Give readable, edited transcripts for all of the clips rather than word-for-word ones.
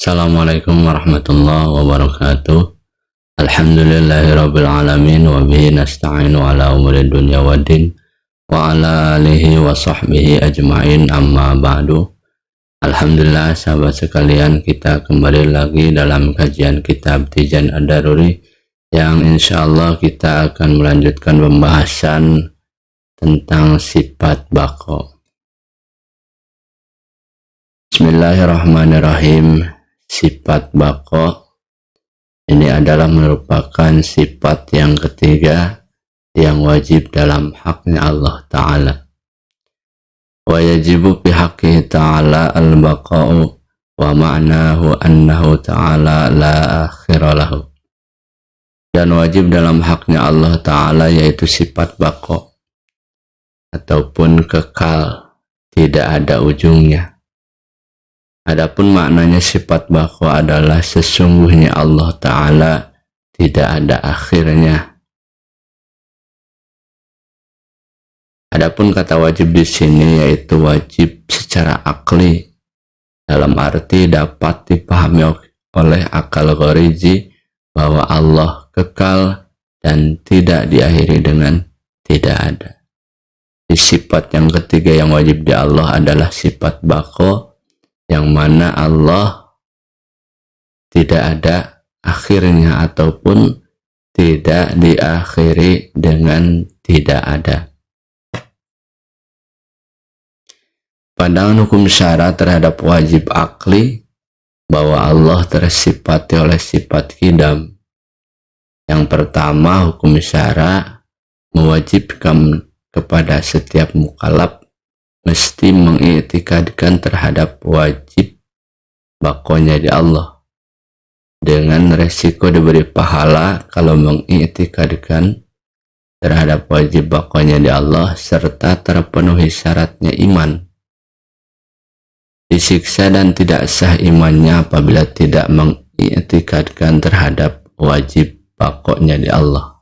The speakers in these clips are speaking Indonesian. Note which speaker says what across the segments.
Speaker 1: Assalamualaikum warahmatullahi wabarakatuh. Alhamdulillahirabbil alamin wa bihi nasta'inu ala umuri dunya waddin wa ala alihi wa sahbihi ajma'in, amma ba'du. Alhamdulillah sahabat sekalian, kita kembali lagi dalam kajian kitab Tijan Ad-Daruri yang insyaallah kita akan melanjutkan pembahasan tentang sifat baqo. Bismillahirrahmanirrahim. Sifat baqo ini adalah merupakan sifat yang ketiga yang wajib dalam haknya Allah Ta'ala. Wa yajibu fi haqqihi ta'ala al-baqa'u wa ma'nahu annahu ta'ala la akhira lahu. Dan wajib dalam haknya Allah Ta'ala yaitu sifat baqo ataupun kekal, tidak ada ujungnya. Adapun maknanya sifat baqo adalah sesungguhnya Allah Ta'ala tidak ada akhirnya. Adapun kata wajib di sini yaitu wajib secara akli, dalam arti dapat dipahami oleh akal gharizi bahwa Allah kekal dan tidak diakhiri dengan tidak ada. Sifat yang ketiga yang wajib di Allah adalah sifat baqo, yang mana Allah tidak ada akhirnya ataupun tidak diakhiri dengan tidak ada. Pandangan hukum syara terhadap wajib akli bahwa Allah tersifati oleh sifat qidam. Yang pertama, hukum syara mewajibkan kepada setiap mukallaf mesti mengiktikadkan terhadap wajib baqonya di Allah, dengan resiko diberi pahala kalau mengiktikadkan terhadap wajib baqonya di Allah serta terpenuhi syaratnya iman. Disiksa dan tidak sah imannya apabila tidak mengiktikadkan terhadap wajib baqonya di Allah.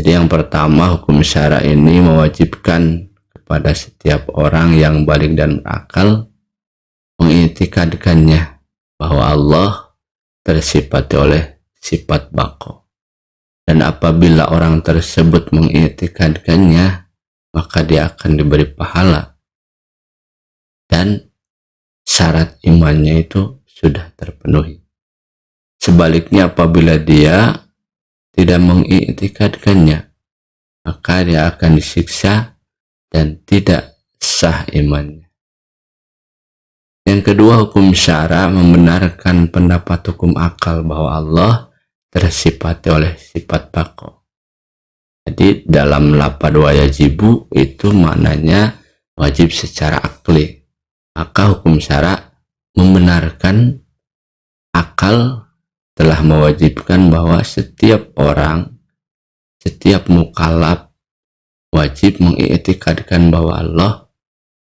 Speaker 1: Jadi yang pertama, hukum syara ini mewajibkan pada setiap orang yang balik dan berakal mengiktikadkannya bahwa Allah tersifati oleh sifat baqo. Dan apabila orang tersebut mengiktikadkannya, maka dia akan diberi pahala dan syarat imannya itu sudah terpenuhi. Sebaliknya apabila dia tidak mengiktikadkannya, maka dia akan disiksa dan tidak sah imannya. Yang kedua, hukum syara membenarkan pendapat hukum akal bahwa Allah tersifati oleh sifat baqo. Jadi dalam lafaz wajibu itu maknanya wajib secara akli. Maka hukum syara membenarkan akal telah mewajibkan bahwa setiap orang, setiap mukallaf wajib mengiktikadkan bahwa Allah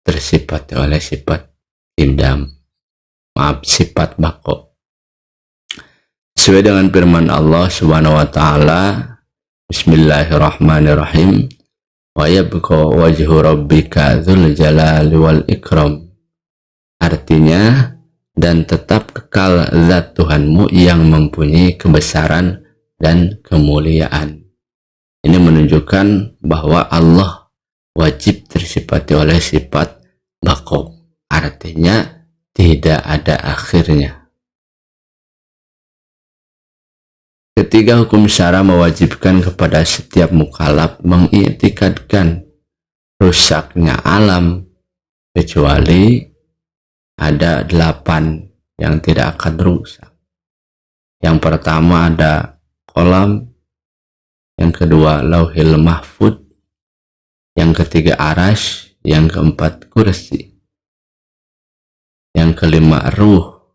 Speaker 1: tersifati oleh sifat qidam, sifat baqo. Sesuai dengan firman Allah Subhanahu wa taala, Bismillahirrahmanirrahim, wa yabqa wajhu rabbika dzul jalali wal ikram. Artinya, dan tetap kekal zat Tuhanmu yang mempunyai kebesaran dan kemuliaan. Ini menunjukkan bahwa Allah wajib tersifati oleh sifat baqo. Artinya tidak ada akhirnya. Ketiga, hukum syara mewajibkan kepada setiap mukallaf mengiktikadkan rusaknya alam, kecuali ada 8 yang tidak akan rusak. Yang pertama ada kolam, yang kedua lauhil mahfud, yang ketiga arash, yang keempat kursi, yang kelima ruh,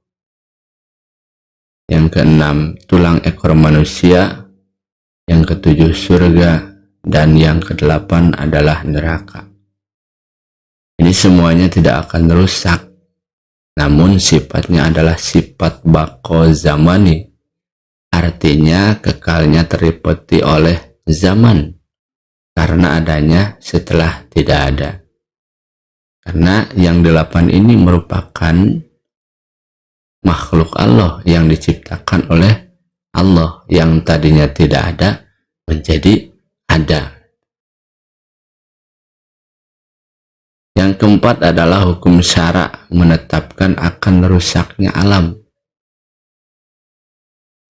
Speaker 1: yang keenam tulang ekor manusia, yang ketujuh surga, dan yang kedelapan adalah neraka. Ini semuanya tidak akan rusak, namun sifatnya adalah sifat baqo zamani. Artinya kekalnya terliputi oleh zaman karena adanya setelah tidak ada. Karena yang 8 ini merupakan makhluk Allah yang diciptakan oleh Allah, yang tadinya tidak ada menjadi ada. Yang keempat adalah hukum syara menetapkan akan rusaknya alam.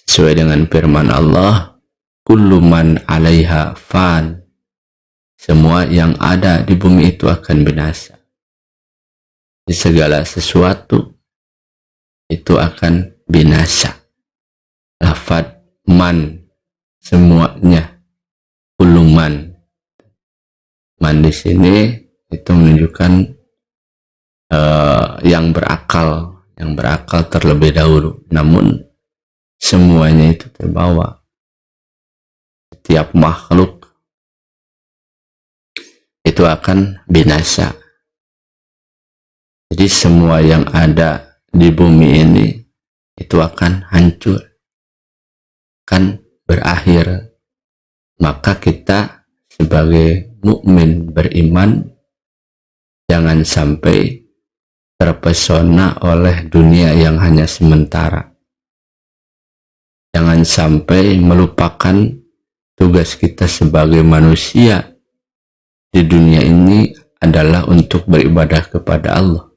Speaker 1: Sesuai dengan firman Allah, kullu man 'alaiha fan. Semua yang ada di bumi itu akan binasa. Di segala sesuatu itu akan binasa. Lafad man, semuanya. Kullu man. Man di sini itu menunjukkan yang berakal terlebih dahulu. Namun semuanya itu terbawa. Setiap makhluk itu akan binasa. Jadi semua yang ada di bumi ini itu akan hancur, akan berakhir. Maka kita sebagai mukmin beriman jangan sampai terpesona oleh dunia yang hanya sementara. Jangan sampai melupakan tugas kita sebagai manusia di dunia ini adalah untuk beribadah kepada Allah.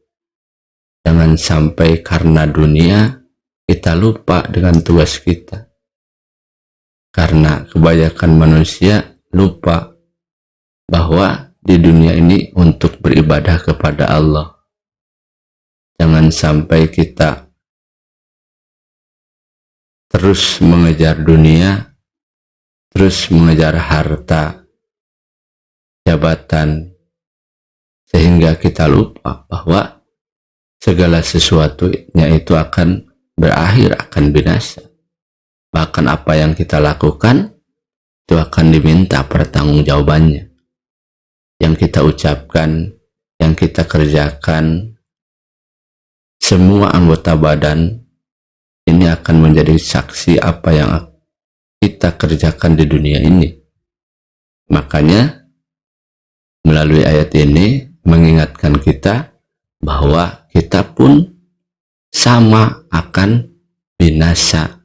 Speaker 1: Jangan sampai karena dunia kita lupa dengan tugas kita. Karena kebanyakan manusia lupa bahwa di dunia ini untuk beribadah kepada Allah. Jangan sampai kita terus mengejar dunia, terus mengejar harta, jabatan, sehingga kita lupa bahwa segala sesuatunya itu akan berakhir, akan binasa. Bahkan apa yang kita lakukan itu akan diminta pertanggungjawabannya. Yang kita ucapkan, yang kita kerjakan, semua anggota badan ini akan menjadi saksi apa yang kita kerjakan di dunia ini. Makanya melalui ayat ini mengingatkan kita bahwa kita pun sama akan binasa,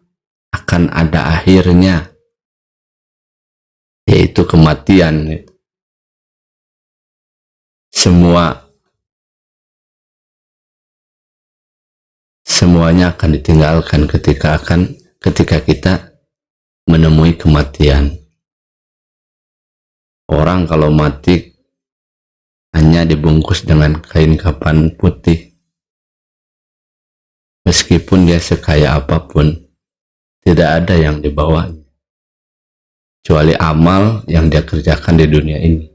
Speaker 1: akan ada akhirnya, yaitu kematian. Semuanya akan ditinggalkan ketika kita menemui kematian. Orang kalau mati hanya dibungkus dengan kain kafan putih. Meskipun dia sekaya apapun, tidak ada yang dibawanya, kecuali amal yang dia kerjakan di dunia ini.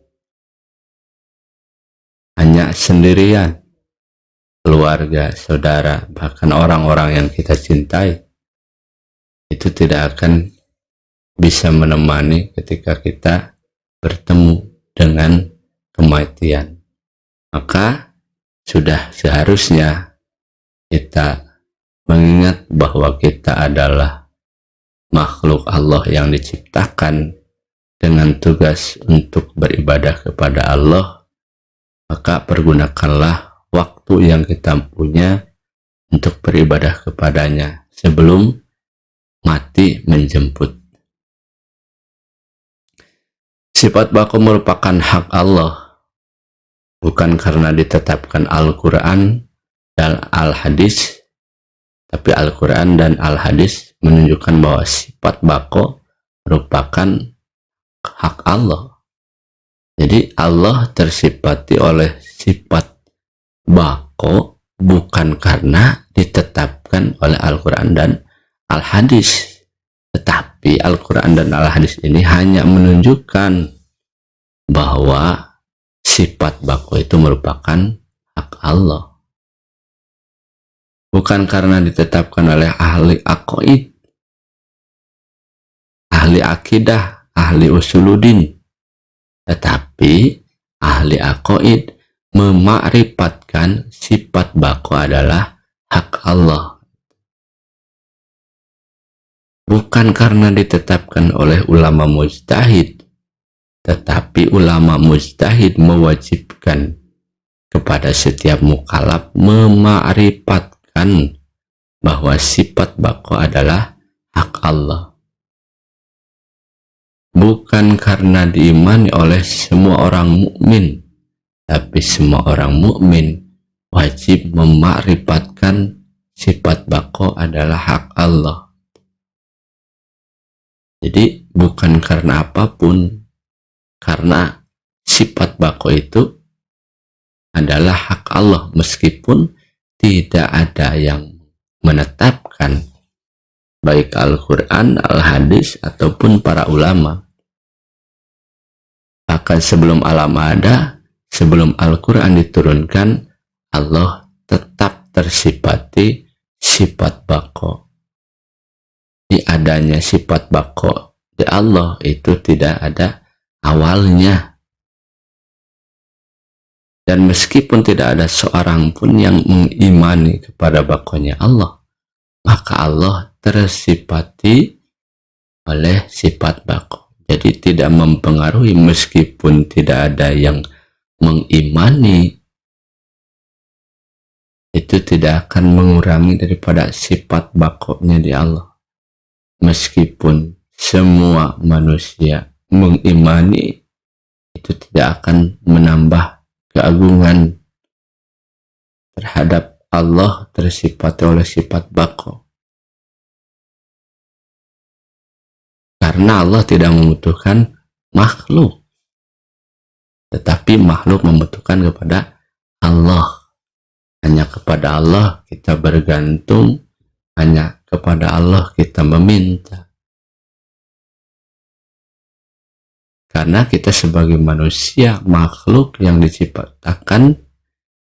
Speaker 1: Hanya sendirian, keluarga, saudara, bahkan orang-orang yang kita cintai, itu tidak akan bisa menemani ketika kita bertemu dengan kematian. Maka sudah seharusnya kita mengingat bahwa kita adalah makhluk Allah yang diciptakan dengan tugas untuk beribadah kepada Allah. Maka pergunakanlah waktu yang kita punya untuk beribadah kepadanya sebelum mati menjemput. Sifat bako merupakan hak Allah, bukan karena ditetapkan Al-Quran dan Al-Hadis, tapi Al-Quran dan Al-Hadis menunjukkan bahwa sifat bako merupakan hak Allah. Jadi Allah tersifati oleh sifat bako bukan karena ditetapkan oleh Al-Quran dan Al-Hadis. Tetapi Al-Quran dan Al-Hadis ini hanya menunjukkan bahwa sifat bako itu merupakan hak Allah. Bukan karena ditetapkan oleh ahli aqaid, ahli akidah, ahli usuluddin. Tetapi ahli aqaid memakrifatkan sifat bako adalah hak Allah. Bukan karena ditetapkan oleh ulama mujtahid, tetapi ulama mujtahid mewajibkan kepada setiap mukallaf memakrifatkan bahwa sifat bako adalah hak Allah. Bukan karena diimani oleh semua orang mukmin, tapi semua orang mukmin wajib memakrifatkan sifat bako adalah hak Allah. Jadi bukan karena apapun, karena sifat bako itu adalah hak Allah, meskipun tidak ada yang menetapkan, baik Al-Quran, Al-Hadis, ataupun para ulama. Bahkan sebelum alam ada, sebelum Al-Quran diturunkan, Allah tetap tersifati sifat bako. Di adanya sifat bako di Allah itu tidak ada awalnya. Dan meskipun tidak ada seorang pun yang mengimani kepada bakonya Allah, maka Allah tersifati oleh sifat bako. Jadi tidak mempengaruhi, meskipun tidak ada yang mengimani, itu tidak akan mengurangi daripada sifat bakonya di Allah. Meskipun semua manusia mengimani, itu tidak akan menambah keagungan terhadap Allah tersifati oleh sifat bako. Karena Allah tidak membutuhkan makhluk, tetapi makhluk membutuhkan kepada Allah. Hanya kepada Allah kita bergantung, hanya kepada Allah kita meminta. Karena kita sebagai manusia, makhluk yang diciptakan,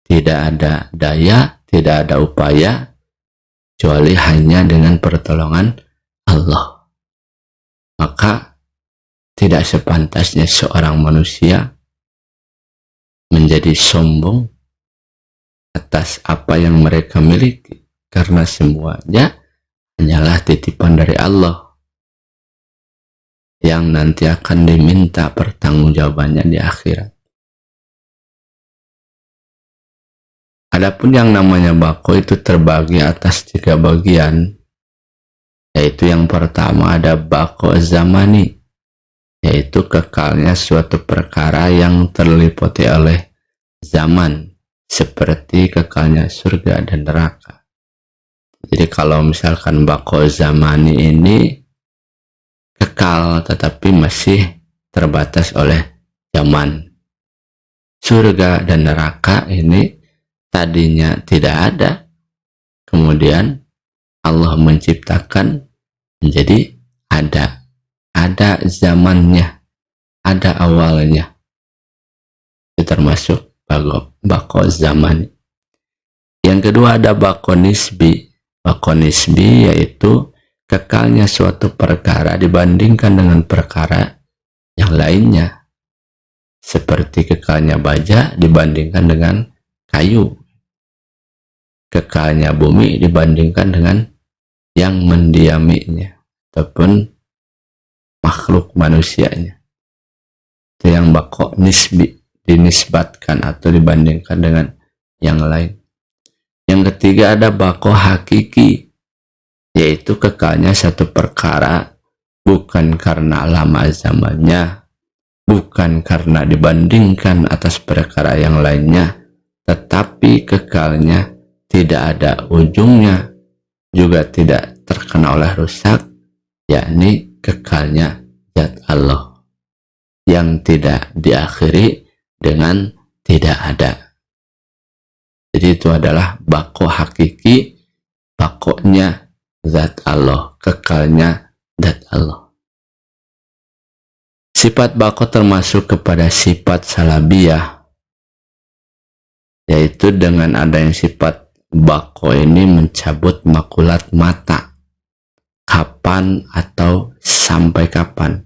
Speaker 1: tidak ada daya, tidak ada upaya, kecuali hanya dengan pertolongan Allah. Maka tidak sepantasnya seorang manusia menjadi sombong atas apa yang mereka miliki, karena semuanya hanyalah titipan dari Allah yang nanti akan diminta pertanggungjawabannya di akhirat. Adapun yang namanya bako itu terbagi atas 3 bagian, yaitu yang pertama ada bako zamani, yaitu kekalnya suatu perkara yang terliputi oleh zaman, seperti kekalnya surga dan neraka. Jadi kalau misalkan bako zamani ini kekal tetapi masih terbatas oleh zaman. Surga dan neraka ini tadinya tidak ada, kemudian Allah menciptakan menjadi ada zamannya, ada awalnya. Itu termasuk bako zaman. Yang kedua ada bako nisbi. Bako nisbi yaitu kekalnya suatu perkara dibandingkan dengan perkara yang lainnya, seperti kekalnya baja dibandingkan dengan kayu, kekalnya bumi dibandingkan dengan yang mendiaminya ataupun makhluk manusianya. Itu yang bako nisbi, dinisbatkan atau dibandingkan dengan yang lain. Yang ketiga ada bako hakiki, yaitu kekalnya satu perkara bukan karena lama zamannya, bukan karena dibandingkan atas perkara yang lainnya, tetapi kekalnya tidak ada ujungnya, juga tidak terkena oleh rusak, yakni kekalnya zat Allah yang tidak diakhiri dengan tidak ada. Jadi itu adalah bako hakiki, bakonya zat Allah, kekalnya zat Allah. Sifat bako termasuk kepada sifat salabiyah, yaitu dengan adanya sifat bako ini mencabut makulat mata, kapan atau sampai kapan,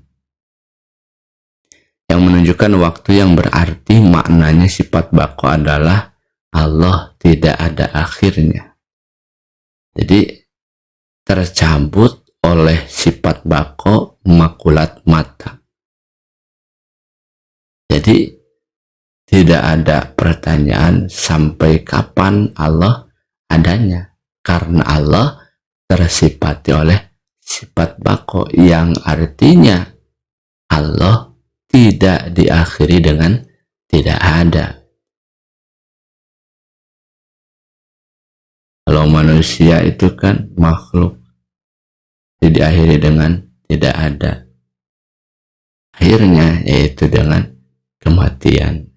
Speaker 1: yang menunjukkan waktu yang berarti maknanya sifat bako adalah Allah tidak ada akhirnya. Jadi tercabut oleh sifat bako makulat mata. Jadi tidak ada pertanyaan sampai kapan Allah adanya. karena Allah tersifati oleh sifat bako yang artinya Allah tidak diakhiri dengan tidak ada. Kalau manusia itu kan makhluk diakhiri dengan tidak ada. Akhirnya yaitu dengan kematian.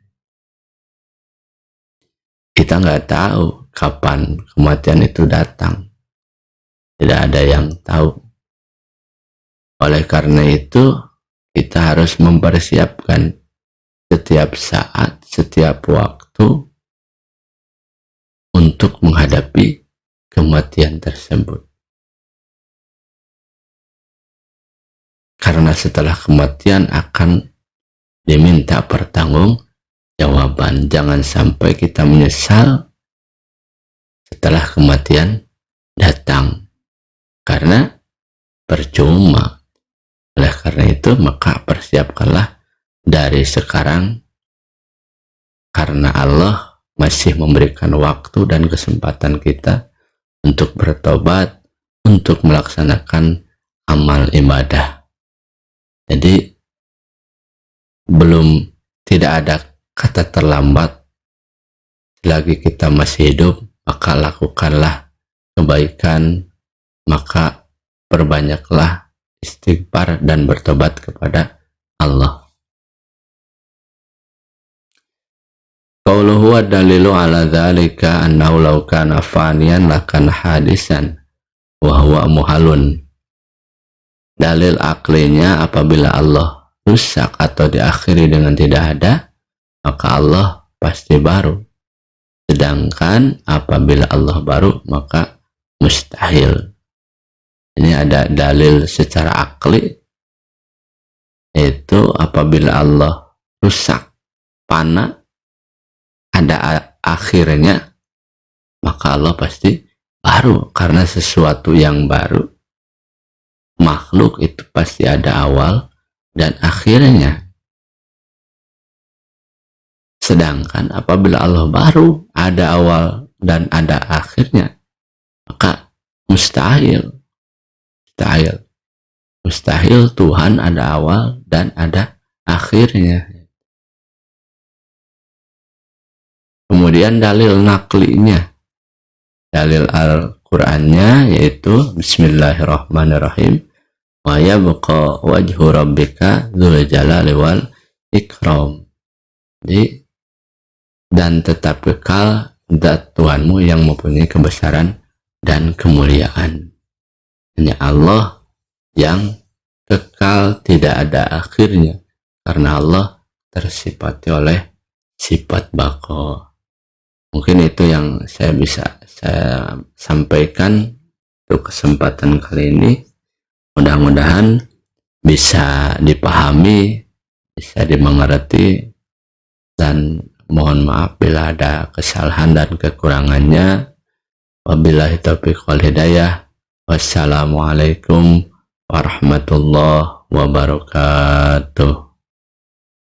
Speaker 1: Kita nggak tahu kapan kematian itu datang. Tidak ada yang tahu. Oleh karena itu, kita harus mempersiapkan setiap saat, setiap waktu untuk menghadapi kematian tersebut. Karena setelah kematian akan diminta pertanggungjawaban. Jangan sampai kita menyesal setelah kematian datang. Karena percuma. Oleh karena itu, maka persiapkanlah dari sekarang, karena Allah masih memberikan waktu dan kesempatan kita untuk bertobat, untuk melaksanakan amal ibadah. Jadi tidak ada kata terlambat. Selagi kita masih hidup, maka lakukanlah kebaikan, maka perbanyaklah istighfar dan bertobat kepada Allah. Qauluhu wa dalilu ala dzalika annahu law kana faniyan lakana hadisan wa huwa muhalun. Dalil aklinya, apabila Allah rusak atau diakhiri dengan tidak ada, maka Allah pasti baru. Sedangkan apabila Allah baru, maka mustahil. Ini ada dalil secara akli, yaitu apabila Allah rusak, fana, ada akhirnya, maka Allah pasti baru. Karena sesuatu yang baru, makhluk itu pasti ada awal dan akhirnya. Sedangkan apabila Allah baru, ada awal dan ada akhirnya, maka mustahil. Mustahil Tuhan ada awal dan ada akhirnya. Kemudian dalil naklinya, dalil Al-Qur'annya, yaitu Bismillahirrahmanirrahim, wa yabqa wajhu rabbika dzul jalali wal ikram. Jadi, dan tetap kekal zat Tuhanmu yang mempunyai kebesaran dan kemuliaan. Hanya Allah yang kekal, tidak ada akhirnya, karena Allah tersifati oleh sifat baqo. Mungkin itu yang saya sampaikan untuk kesempatan kali ini. Mudah-mudahan bisa dipahami, bisa dimengerti, dan mohon maaf bila ada kesalahan dan kekurangannya. Wabillahi taufiq wal hidayah. Wassalamualaikum warahmatullahi wabarakatuh.